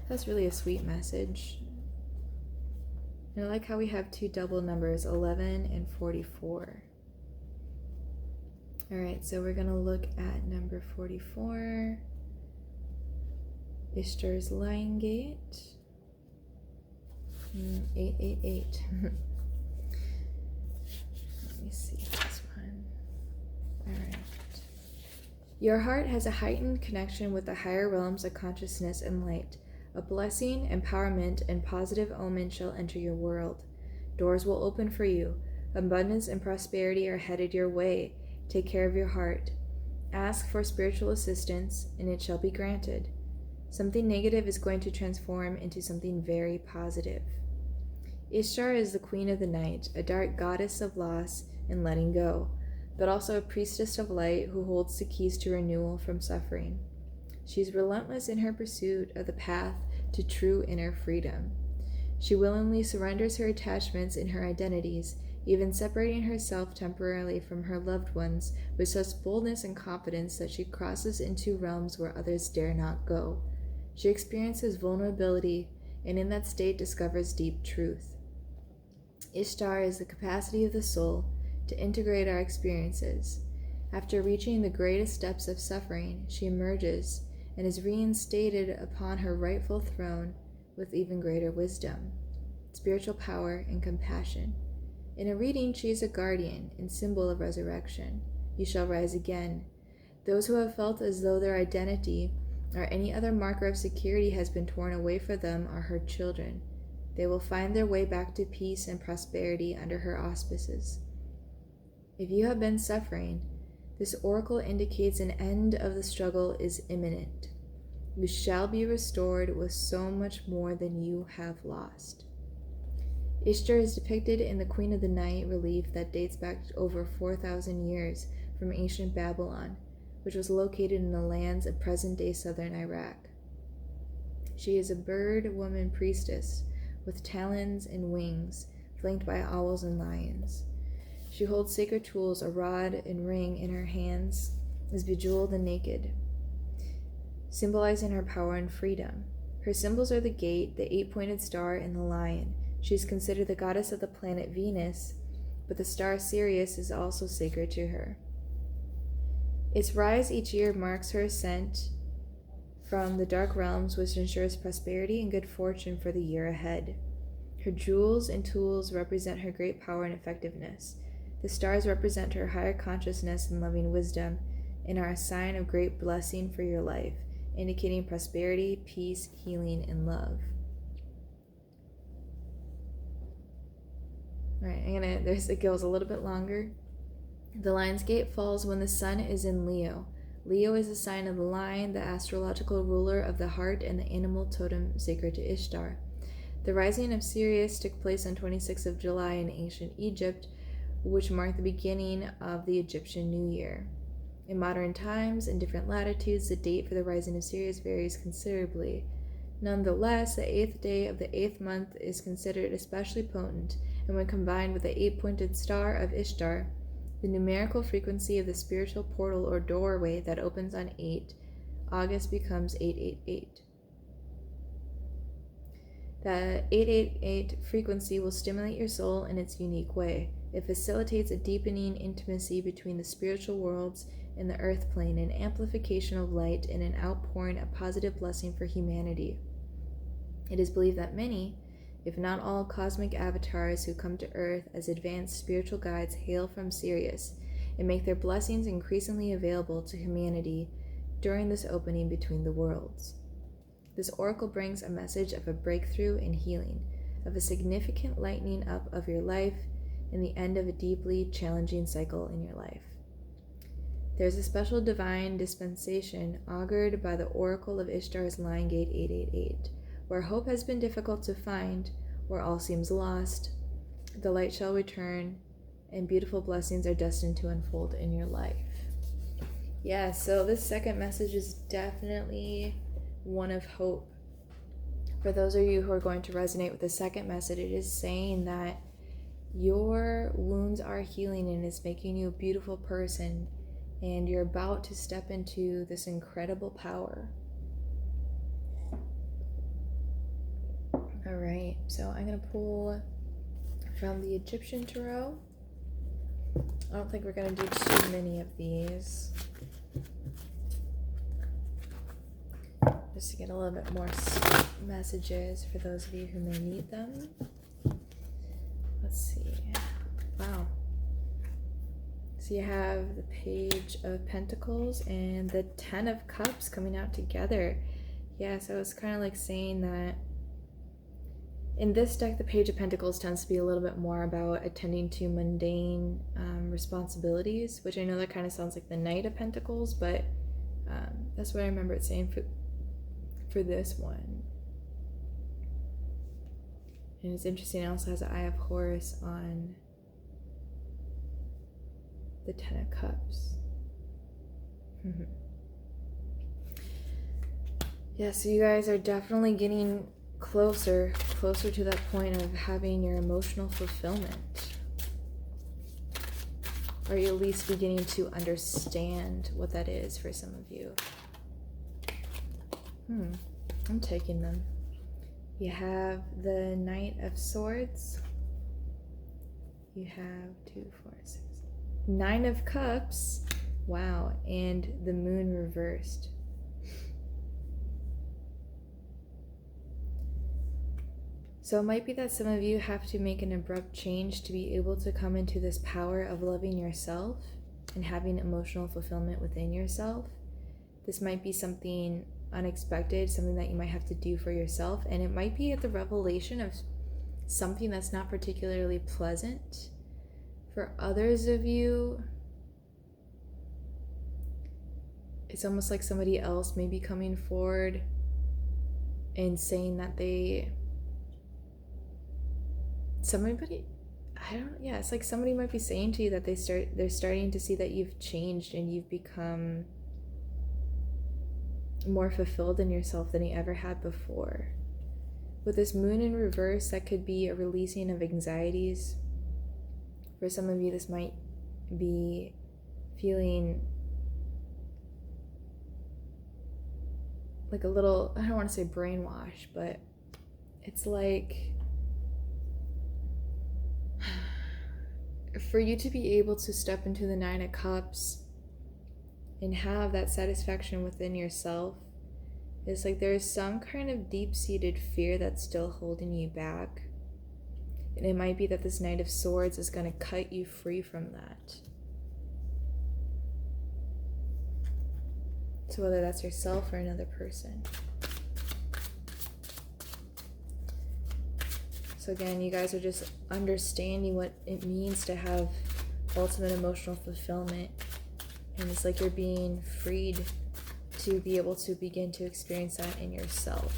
[SPEAKER 1] That's really a sweet message. And I like how we have 2 double numbers, 11 and 44. Alright, so we're going to look at number 44, Ishtar's Line Gate. 888. Let me see this one. Alright. Your heart has a heightened connection with the higher realms of consciousness and light. A blessing, empowerment, and positive omen shall enter your world. Doors will open for you. Abundance and prosperity are headed your way. Take care of your heart. Ask for spiritual assistance, and it shall be granted. Something negative is going to transform into something very positive. Ishtar is the queen of the night, a dark goddess of loss and letting go, but also a priestess of light who holds the keys to renewal from suffering. She is relentless in her pursuit of the path to true inner freedom. She willingly surrenders her attachments and her identities, even separating herself temporarily from her loved ones with such boldness and confidence that she crosses into realms where others dare not go. She experiences vulnerability and in that state discovers deep truth. Ishtar is the capacity of the soul to integrate our experiences. After reaching the greatest depths of suffering, she emerges and is reinstated upon her rightful throne with even greater wisdom, spiritual power, and compassion. In a reading, she is a guardian and symbol of resurrection. You shall rise again. Those who have felt as though their identity or any other marker of security has been torn away from them are her children. They will find their way back to peace and prosperity under her auspices. If you have been suffering, this oracle indicates an end of the struggle is imminent. You shall be restored with so much more than you have lost. Ishtar is depicted in the Queen of the Night relief that dates back over 4,000 years from ancient Babylon, which was located in the lands of present-day southern Iraq. She is a bird-woman priestess with talons and wings, flanked by owls and lions. She holds sacred tools, a rod and ring in her hands, is bejeweled and naked, symbolizing her power and freedom. Her symbols are the gate, the 8-pointed star, and the lion. She is considered the goddess of the planet Venus, but the star Sirius is also sacred to her. Its rise each year marks her ascent from the dark realms, which ensures prosperity and good fortune for the year ahead. Her jewels and tools represent her great power and effectiveness. The stars represent her higher consciousness and loving wisdom, and are a sign of great blessing for your life, indicating prosperity, peace, healing, and love. Alright, it goes a little bit longer. The lion's gate falls when the sun is in Leo. Leo is a sign of the lion, the astrological ruler of the heart and the animal totem sacred to Ishtar. The rising of Sirius took place on 26th of July in ancient Egypt, which marked the beginning of the Egyptian New Year. In modern times, in different latitudes, the date for the rising of Sirius varies considerably. Nonetheless, the 8th day of the 8th month is considered especially potent, and when combined with the 8-pointed star of Ishtar, the numerical frequency of the spiritual portal or doorway that opens on 8, August becomes 888. The 888 frequency will stimulate your soul in its unique way. It facilitates a deepening intimacy between the spiritual worlds and the earth plane, an amplification of light, and an outpouring of positive blessing for humanity. It is believed that many, if not all, cosmic avatars who come to Earth as advanced spiritual guides hail from Sirius and make their blessings increasingly available to humanity during this opening between the worlds. This oracle brings a message of a breakthrough and healing, of a significant lightening up of your life, and the end of a deeply challenging cycle in your life. There's a special divine dispensation augured by the oracle of Ishtar's Lion Gate 888. Where hope has been difficult to find, where all seems lost, the light shall return, and beautiful blessings are destined to unfold in your life. Yeah, so this second message is definitely one of hope. For those of you who are going to resonate with the second message, it is saying that your wounds are healing and it's making you a beautiful person, and you're about to step into this incredible power. Alright, so I'm going to pull from the Egyptian Tarot. I don't think we're going to do too many of these, just to get a little bit more messages for those of you who may need them. Let's see. Wow. So you have the Page of Pentacles and the Ten of Cups coming out together. Yeah, so it's kind of like saying that in this deck, the Page of Pentacles tends to be a little bit more about attending to mundane responsibilities, which I know that kind of sounds like the Knight of Pentacles, but that's what I remember it saying for this one. And it's interesting, it also has an Eye of Horus on the Ten of Cups. Yeah, so you guys are definitely getting closer to that point of having your emotional fulfillment. Or you're at least beginning to understand what that is for some of you. I'm taking them. You have the Knight of Swords. You have 2, 4, 6, 9 of Cups. Wow, and the Moon reversed. So it might be that some of you have to make an abrupt change to be able to come into this power of loving yourself and having emotional fulfillment within yourself. This might be something unexpected, something that you might have to do for yourself, and it might be at the revelation of something that's not particularly pleasant. For others of you, it's almost like somebody else may be coming forward and saying that it's like somebody might be saying to you that they're starting to see that you've changed and you've become more fulfilled in yourself than you ever had before. With this Moon in reverse, that could be a releasing of anxieties. For some of you, this might be feeling like a little, I don't want to say brainwash, but it's like for you to be able to step into the 9 of Cups and have that satisfaction within yourself, it's like there's some kind of deep-seated fear that's still holding you back. And it might be that this Knight of Swords is going to cut you free from that. So whether that's yourself or another person. So again, you guys are just understanding what it means to have ultimate emotional fulfillment. And it's like you're being freed to be able to begin to experience that in yourself.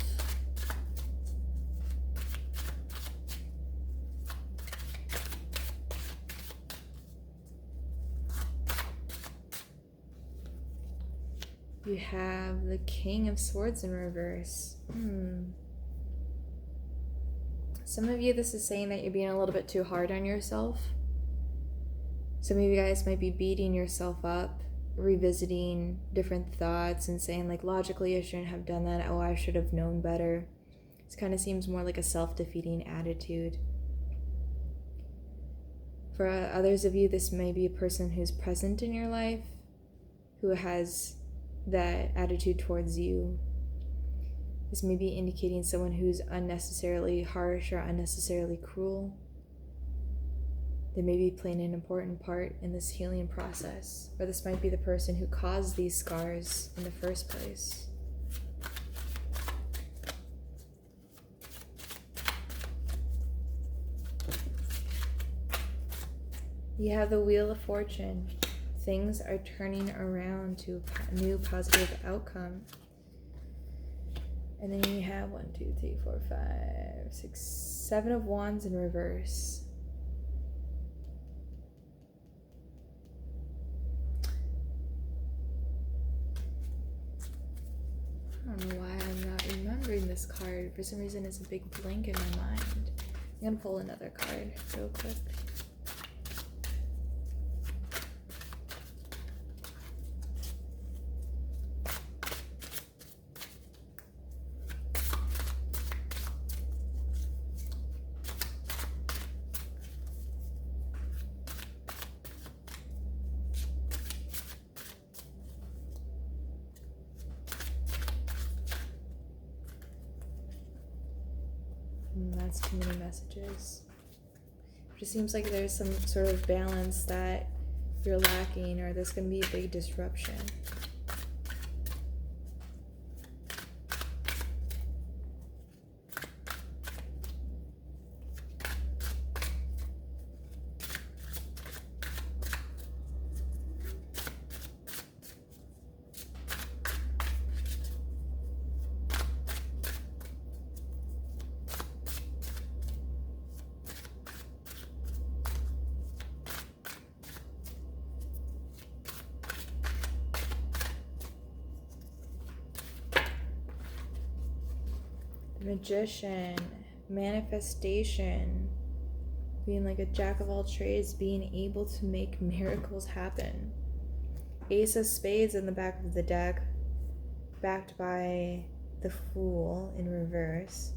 [SPEAKER 1] You have the King of Swords in reverse. Some of you, this is saying that you're being a little bit too hard on yourself. Some of you guys might be beating yourself up, revisiting different thoughts and saying like, logically I shouldn't have done that. Oh, I should have known better. This kind of seems more like a self-defeating attitude. For others of you, this may be a person who's present in your life, who has that attitude towards you. This may be indicating someone who's unnecessarily harsh or unnecessarily cruel. They may be playing an important part in this healing process, or this might be the person who caused these scars in the first place. You have the Wheel of Fortune. Things are turning around to a new positive outcome. And then you have 1, 2, 3, 4, 5, 6, 7 of Wands in reverse. I don't know why I'm not remembering this card. For some reason it's a big blank in my mind. I'm gonna pull another card real quick. That's too many messages. It just seems like there's some sort of balance that you're lacking, or there's going to be a big disruption. Magician, manifestation, being like a jack of all trades, being able to make miracles happen. Ace of Spades in the back of the deck, backed by the Fool in reverse.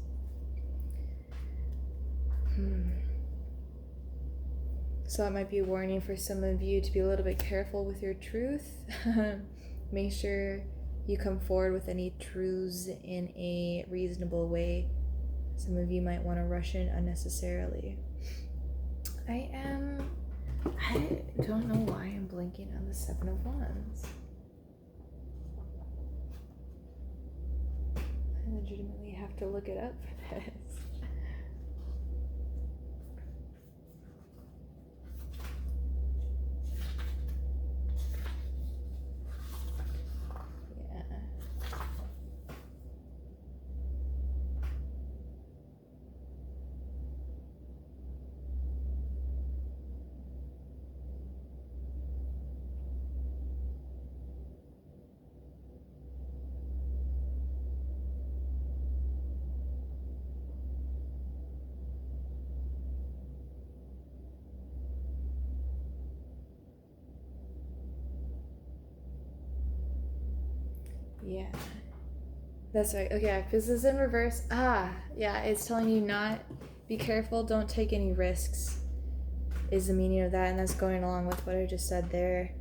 [SPEAKER 1] So that might be a warning for some of you to be a little bit careful with your truth. Make sure you come forward with any truths in a reasonable way. Some of you might want to rush in unnecessarily. I don't know why I'm blinking on the Seven of Wands. I legitimately have to look it up for this. Yeah, that's right. Okay, if this is in reverse, yeah, it's telling you not, be careful, don't take any risks, is the meaning of that, and that's going along with what I just said there.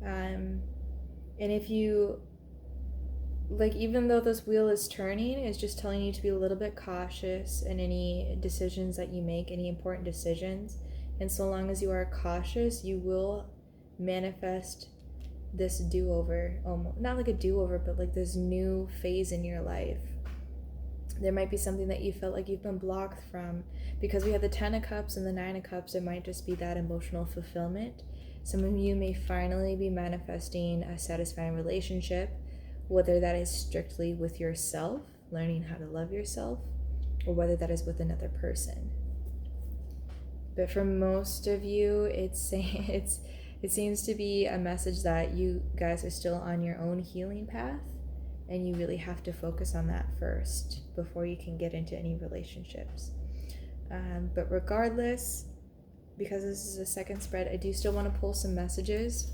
[SPEAKER 1] And if you, like, even though this wheel is turning, it's just telling you to be a little bit cautious in any decisions that you make, any important decisions, and so long as you are cautious, you will manifest this do-over, almost not like a do-over, but like this new phase in your life. There might be something that you felt like you've been blocked from, because we have the 10 of Cups and the 9 of Cups. There might just be that emotional fulfillment. Some of you may finally be manifesting a satisfying relationship, whether that is strictly with yourself, learning how to love yourself, or whether that is with another person. But for most of you, it seems to be a message that you guys are still on your own healing path, and you really have to focus on that first before you can get into any relationships. But regardless, because this is a second spread, I do still want to pull some messages.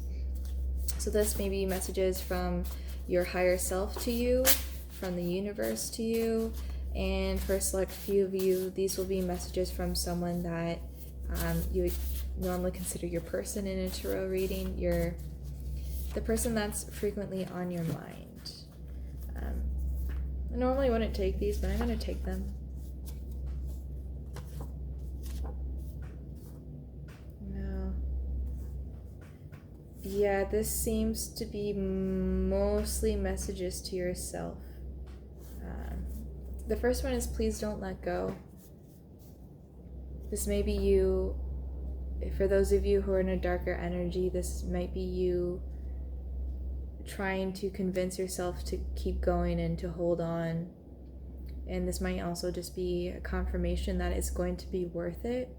[SPEAKER 1] So this may be messages from your higher self to you, from the universe to you, and for a select few of you, these will be messages from someone that you would normally consider your person in a tarot reading, the person that's frequently on your mind. I normally wouldn't take these, but I'm going to take them. No. Yeah, this seems to be mostly messages to yourself. The first one is please don't let go. This may be you. For those of you who are in a darker energy, this might be you trying to convince yourself to keep going and to hold on. And this might also just be a confirmation that it's going to be worth it.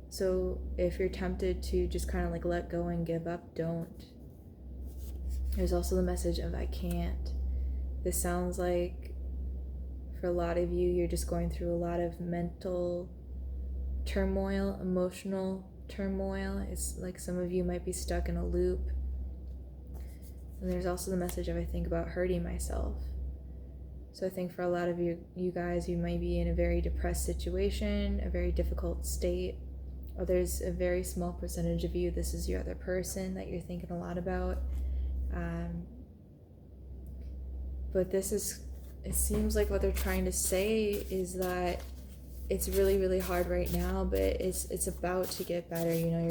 [SPEAKER 1] So if you're tempted to just kind of like let go and give up, don't. There's also the message of I can't. This sounds like for a lot of you, you're just going through a lot of mental turmoil, emotional turmoil. It's like some of you might be stuck in a loop. And there's also the message of I think about hurting myself. So I think for a lot of you guys, you might be in a very depressed situation, a very difficult state, or there's a very small percentage of you, this is your other person that you're thinking a lot about. But it seems like what they're trying to say is that it's really, really hard right now, but it's about to get better. You know,